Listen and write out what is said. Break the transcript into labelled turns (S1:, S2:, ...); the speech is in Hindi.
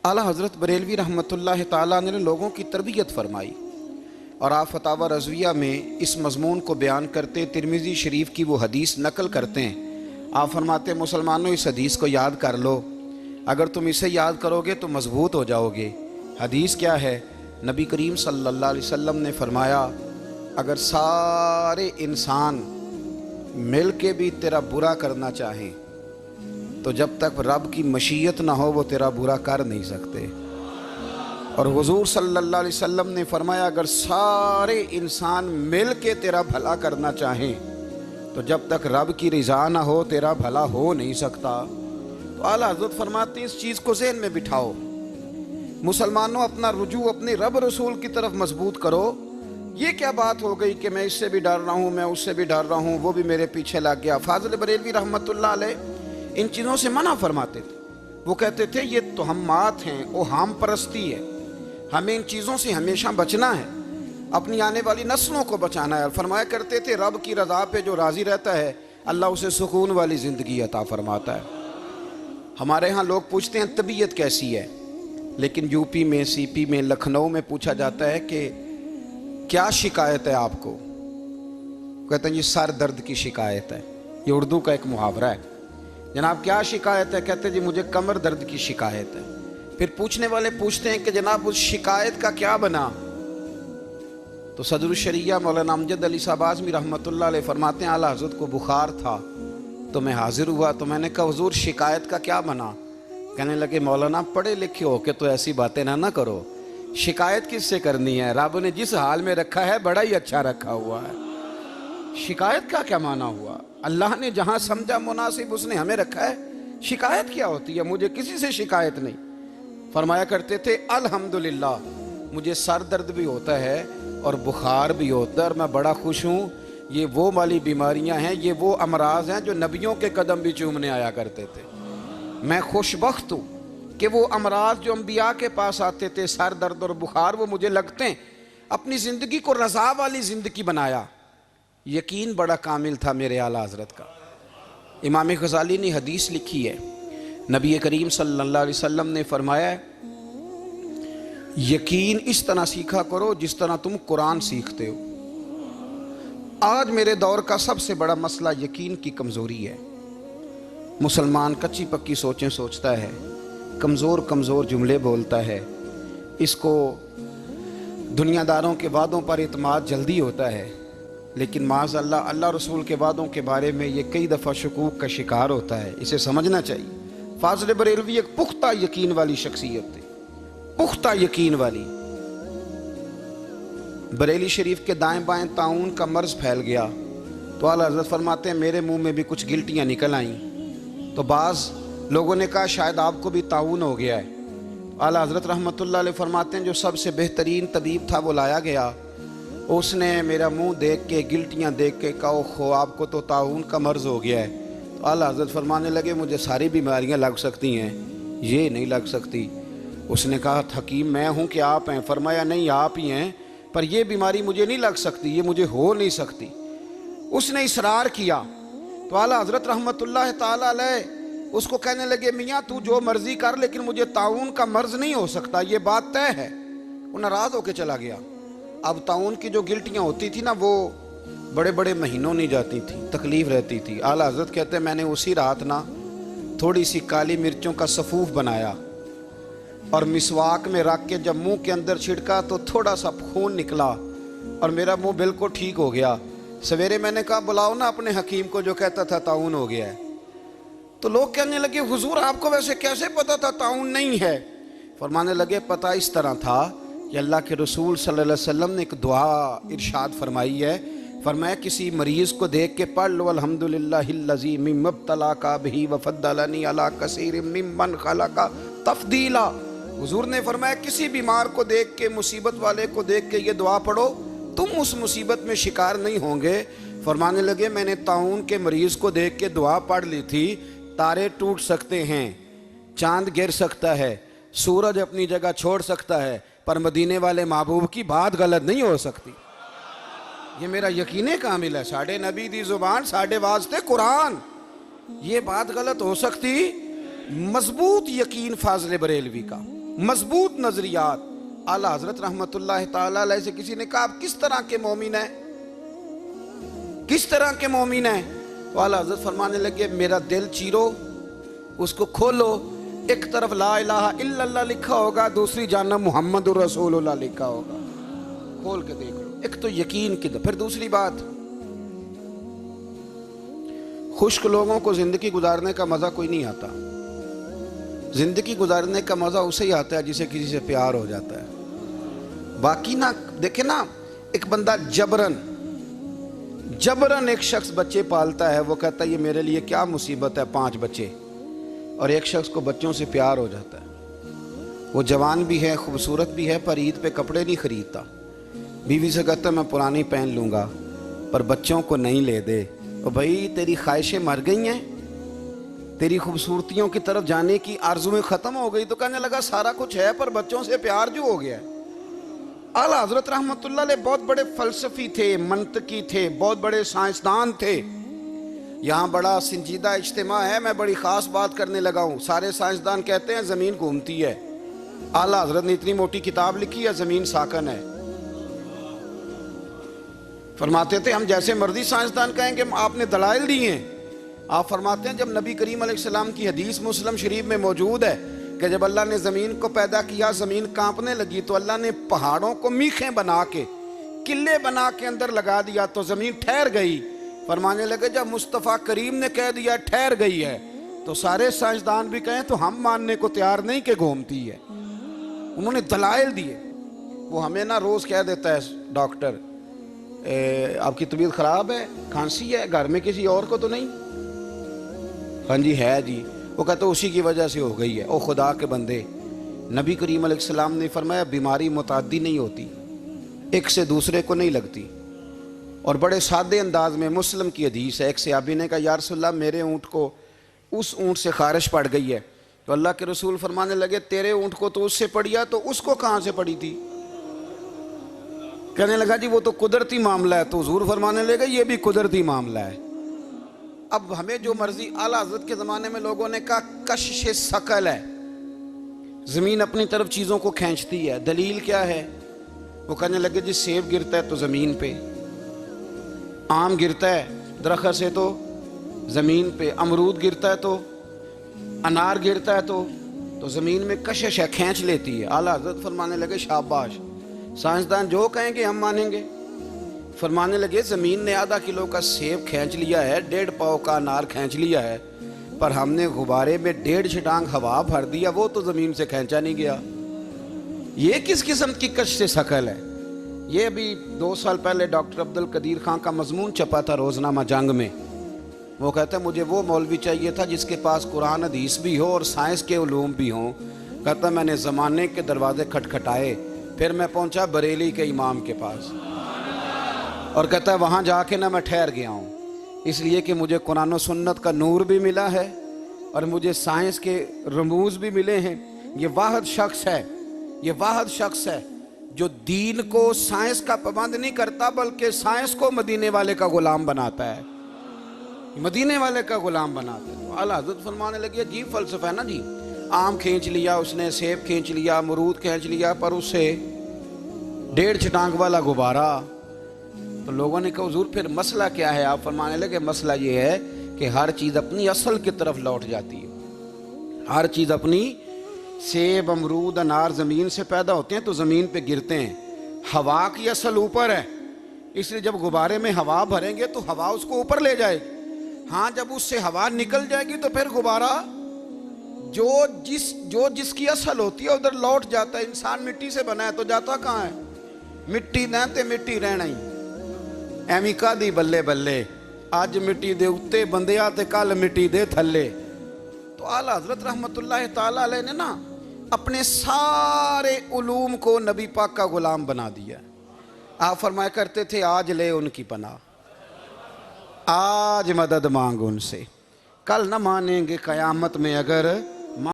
S1: आला हज़रत बरेलवी रहमतुल्लाह ताला ने लोगों की तरबियत फरमाई और आप फतावा रज़विया में इस मज़मून को बयान करते तिरमिज़ी शरीफ की वो हदीस नकल करते हैं। आप फरमाते मुसलमानों इस हदीस को याद कर लो, अगर तुम इसे याद करोगे तो मजबूत हो जाओगे। हदीस क्या है? नबी करीम सल्लल्लाहु अलैहि वसल्लम ने फरमाया, अगर सारे इंसान मिल के भी तेरा बुरा करना चाहें तो जब तक रब की मशीयत ना हो वो तेरा बुरा कर नहीं सकते। और हुजूर सल्लल्लाहु अलैहि वसल्लम ने फरमाया, अगर सारे इंसान मिल के तेरा भला करना चाहें तो जब तक रब की रज़ा ना हो तेरा भला हो नहीं सकता। तो आला हज़रत फरमाते हैं इस चीज़ को ज़हन में बिठाओ, मुसलमानों अपना रुजू अपने रब रसूल की तरफ मजबूत करो। ये क्या बात हो गई कि मैं इससे भी डर रहा हूँ, मैं उससे भी डर रहा हूँ, वो भी मेरे पीछे लग गया। फाज़िल बरेलवी रहमतुल्लाह अलैह इन चीज़ों से मना फरमाते थे। वो कहते थे ये तो हममात हैं, वो हम परस्ती है, हमें इन चीज़ों से हमेशा बचना है, अपनी आने वाली नस्लों को बचाना है। फरमाया करते थे रब की रज़ा पे जो राज़ी रहता है अल्लाह उसे सुकून वाली ज़िंदगी अता फरमाता है। हमारे यहाँ लोग पूछते हैं तबीयत कैसी है, लेकिन यूपी में, सीपी में, लखनऊ में पूछा जाता है कि क्या शिकायत है आपको? कहते हैं ये सर दर्द की शिकायत है। ये उर्दू का एक मुहावरा है। जनाब क्या शिकायत है? कहते जी मुझे कमर दर्द की शिकायत है। फिर पूछने वाले पूछते हैं कि जनाब उस शिकायत का क्या बना? तो सदरुल शरिया मौलाना अमजद अली साहब आज़मी रहमतुल्लाह अलैह फरमाते हैं आला हज़रत को बुखार था तो मैं हाजिर हुआ, तो मैंने कहा हुजूर शिकायत का क्या बना? कहने लगे मौलाना पढ़े लिखे हो के तो ऐसी बातें ना करो, शिकायत किससे करनी है? रब ने जिस हाल में रखा है बड़ा ही अच्छा रखा हुआ है। शिकायत का क्या माना हुआ? अल्लाह ने जहां समझा मुनासिब उसने हमें रखा है, शिकायत क्या होती है? मुझे किसी से शिकायत नहीं। फरमाया करते थे अल्हम्दुलिल्लाह मुझे सर दर्द भी होता है और बुखार भी होता है और मैं बड़ा खुश हूँ। ये वो वाली बीमारियां हैं, ये वो अमराज हैं जो नबियों के कदम भी चूमने आया करते थे। मैं खुशबख्त हूँ कि वो अमराज जो अंबिया के पास आते थे, सर दर्द और बुखार, वो मुझे लगते हैं। अपनी ज़िंदगी को रज़ा वाली ज़िंदगी बनाया। यकीन बड़ा कामिल था मेरे आला हज़रत का। इमाम गज़ाली ने हदीस लिखी है, नबी करीम सल्लल्लाहु अलैहि वसल्लम ने फरमाया है, यकीन इस तरह सीखा करो जिस तरह तुम कुरान सीखते हो। आज मेरे दौर का सबसे बड़ा मसला यकीन की कमज़ोरी है। मुसलमान कच्ची पक्की सोचें सोचता है, कमज़ोर कमज़ोर जुमले बोलता है, इसको दुनियादारों के वादों पर इत्माद जल्दी होता है, लेकिन माज़ अल्लाह अल्लाह रसूल के वादों के बारे में ये कई दफ़ा शकूक का शिकार होता है। इसे समझना चाहिए। फाज़िल बरेलवी एक पुख्ता यकीन वाली शख्सियत थी, पुख्ता यकीन वाली। बरेली शरीफ के दाएं बाएं ताउन का मर्ज फैल गया तो आला हज़रत फरमाते हैं मेरे मुंह में भी कुछ गिल्टियाँ निकल आईं। तो बाज़ लोगों ने कहा शायद आपको भी ताउन हो गया है। आला हज़रत रहमतुल्लाह अलैह फरमाते हैं जो सबसे बेहतरीन तबीब था वो लाया गया। उसने मेरा मुंह देख के, गिल्टियाँ देख के कहा खो आपको तो ताउन का मर्ज हो गया है। तो आला हज़रत फरमाने लगे मुझे सारी बीमारियाँ लग सकती हैं, ये नहीं लग सकती। उसने कहा हकीम मैं हूँ कि आप हैं? फरमाया नहीं आप ही हैं, पर यह बीमारी मुझे नहीं लग सकती, ये मुझे हो नहीं सकती। उसने इसरार किया तो आला हज़रत रहमतुल्लाह ताला अलैह उसको कहने लगे मियाँ तू जो मर्जी कर लेकिन मुझे ताउन का मर्ज नहीं हो सकता, ये बात तय है। वो नाराज़ होकर चला गया। अब ताउन की जो गिल्टियाँ होती थी ना वो बड़े बड़े महीनों नहीं जाती थी, तकलीफ़ रहती थी। आला हज़रत कहते हैं मैंने उसी रात ना थोड़ी सी काली मिर्चों का सफ़ूफ बनाया और मिसवाक में रख के जब मुंह के अंदर छिड़का तो थोड़ा सा खून निकला और मेरा मुंह बिल्कुल ठीक हो गया। सवेरे मैंने कहा बुलाओ ना अपने हकीम को जो कहता था ताउन हो गया है। तो लोग कहने लगे हुजूर आपको वैसे कैसे पता था ताउन नहीं है? फरमाने लगे पता इस तरह था कि अल्लाह के रसूल सल्लल्लाहु अलैहि वसल्लम ने एक दुआ इरशाद फरमाई है। फरमाया किसी मरीज़ को देख के पढ़ लो अल्हम्दुलिल्लाहिल्लज़ी मिम्मब्तला का बिही वफ़द्दलनी अला कसीर मिम्मन खलका तफ़दीला। हुजूर ने फरमाया किसी बीमार को देख के, मुसीबत वाले को देख के ये दुआ पढ़ो, तुम उस मुसीबत में शिकार नहीं होंगे। फरमाने लगे मैंने ताउन के मरीज़ को देख के दुआ पढ़ ली थी। तारे टूट सकते हैं, चांद गिर सकता है, सूरज अपनी जगह छोड़ सकता है, पर मदीने वाले महबूब की बात गलत नहीं हो सकती। ये मेरा यकीन कामिल है। साढ़े नबी दी जुबान साढ़े वास्ते कुरान, ये बात गलत हो सकती? मजबूत यकीन फाज़िल बरेलवी का। मजबूत नजरियात। आला हजरत रहमतुल्लाह ताला अलैह से किसी ने कहा आप किस तरह के मोमिन है, किस तरह के मोमिन है? तो आला हजरत फरमाने लगे मेरा दिल चीरो, उसको खोलो, एक तरफ ला इलाहा इल्लल्लाह लिखा होगा, दूसरी जानब मुहम्मदुर रसूलुल्लाह लिखा होगा। खोल के देख लो। एक तो यकीन की, फिर दूसरी बात, खुश्क लोगों को जिंदगी गुजारने का मजा कोई नहीं आता। जिंदगी गुजारने का मजा उसे ही आता है जिसे किसी से प्यार हो जाता है। बाकी ना देखे ना, एक बंदा जबरन एक शख्स बच्चे पालता है, वो कहता है ये मेरे लिए क्या मुसीबत है 5 बच्चे, और एक शख्स को बच्चों से प्यार हो जाता है। वो जवान भी है, खूबसूरत भी है, पर ईद पे कपड़े नहीं खरीदता, बीवी से कहता मैं पुरानी पहन लूँगा पर बच्चों को नहीं ले दे। तो भाई तेरी ख्वाहिशें मर गई हैं, तेरी खूबसूरतियों की तरफ जाने की आरज़ुएं ख़त्म हो गई। तो कहने लगा सारा कुछ है पर बच्चों से प्यार जो हो गया है। आला हज़रत रहमतुल्लाह अलैह बहुत बड़े फ़लसफ़ी थे, मंतकी थे, बहुत बड़े साइंसदान थे। यहाँ बड़ा संजीदा इज्तिमा है, मैं बड़ी ख़ास बात करने लगा हूँ। सारे साइंसदान कहते हैं ज़मीन घूमती है, आला हज़रत ने इतनी मोटी किताब लिखी है ज़मीन साकन है। फरमाते थे हम जैसे मर्जी साइंसदान कहेंगे, आपने दलाइल दिए हैं। आप फरमाते हैं जब नबी करीम अलैहिस्सलाम की हदीस मुस्लिम शरीफ में मौजूद है कि जब अल्लाह ने ज़मीन को पैदा किया, ज़मीन कांपने लगी, तो अल्लाह ने पहाड़ों को मीखें बना के, किले बना के अंदर लगा दिया तो ज़मीन ठहर गई। फरमाने लगे जब मुस्तफ़ा करीम ने कह दिया ठहर गई है, तो सारे साइंसदान भी कहें तो हम मानने को तैयार नहीं कि घूमती है। उन्होंने दलाइल दिए। वो हमें ना रोज़ कह देता है डॉक्टर आपकी तबीयत ख़राब है, खांसी है, घर में किसी और को तो नहीं? हाँ जी है जी। वो कहते उसी की वजह से हो गई है। ओ खुदा के बंदे, नबी करीम अलैहिस्सलाम ने फरमाया बीमारी मुताद्दी नहीं होती, एक से दूसरे को नहीं लगती। और बड़े सादे अंदाज में मुस्लिम की हदीस है, एक सहाबी ने कहा या रसूलल्लाह मेरे ऊँट को उस ऊँट से खारिश पड़ गई है। तो अल्लाह के रसूल फरमाने लगे तेरे ऊँट को तो उससे पड़ी है, तो उसको कहाँ से पड़ी थी? कहने लगा जी वो तो कुदरती मामला है। तो हुजूर फरमाने लगे ये भी कुदरती मामला है। अब हमें जो मर्जी, आला हज़रत के ज़माने में लोगों ने कहा कशिश सकल है, ज़मीन अपनी तरफ चीज़ों को खींचती है। दलील क्या है? वो कहने लगे जी सेब गिरता है तो ज़मीन पे, आम गिरता है दरख्त से तो ज़मीन पे, अमरूद गिरता है तो, अनार गिरता है तो ज़मीन में कशिश है, खींच लेती है। आला हज़रत फरमाने लगे शाबाश, साइंसदान जो कहेंगे हम मानेंगे। फरमाने लगे ज़मीन ने आधा किलो का सेब खींच लिया है, 1.5 पाव का अनार खींच लिया है, पर हमने गुब्बारे में 1.5 छिटांग हवा भर दिया, वो तो ज़मीन से खींचा नहीं गया। ये किस किस्म की कश से शकल है? ये अभी 2 साल पहले डॉक्टर अब्दुल कदीर खान का मजमून छपा था रोज़नामा जंग में। वो कहता है मुझे वो मौलवी चाहिए था जिसके पास कुरान हदीस भी हो और साइंस के उलूम भी हों। कहता मैंने ज़माने के दरवाजे खटखटाए, फिर मैं पहुंचा बरेली के इमाम के पास, और कहता है वहाँ जाके ना मैं ठहर गया हूँ, इसलिए कि मुझे कुरान और सुन्नत का नूर भी मिला है और मुझे साइंस के रमूज़ भी मिले हैं। ये वाहिद शख्स है, ये वाहिद शख्स है जो दीन को साइंस का पाबंद नहीं करता बल्कि साइंस को मदीने वाले का गुलाम बनाता है, मदीने वाले का गुलाम बनाता है। तो आला हज़रत फरमाने लगे अजीब फ़लसफ़ा है ना जी, आम खींच लिया उसने, सेब खींच लिया, अमरूद खींच लिया, पर उससे 1.5 छिटांग वाला गुब्बारा। तो लोगों ने कहा हुजूर फिर मसला क्या है? आप फरमाने लगे मसला ये है कि हर चीज़ अपनी असल की तरफ लौट जाती है। हर चीज़ अपनी, सेब अमरूद अनार ज़मीन से पैदा होते हैं तो ज़मीन पे गिरते हैं। हवा की असल ऊपर है, इसलिए जब गुब्बारे में हवा भरेंगे तो हवा उसको ऊपर ले जाएगी। हाँ जब उससे हवा निकल जाएगी तो फिर गुब्बारा जो जिसकी असल होती है उधर लौट जाता है। इंसान मिट्टी से बना है तो जाता कहाँ है? मिट्टी न ते मिट्टी रहना ही एवं कादी बल्ले बल्ले, अज मिट्टी दे उत्ते बंदिया ते कल मिट्टी दे थल्ले। तो आला हज़रत रहमतुल्लाह ताला अलैह ने ना अपने सारे उलूम को नबी पाक का गुलाम बना दिया। आप फरमाया करते थे आज ले उनकी पनाह, आज मदद मांग उनसे, कल न मानेंगे क़यामत में अगर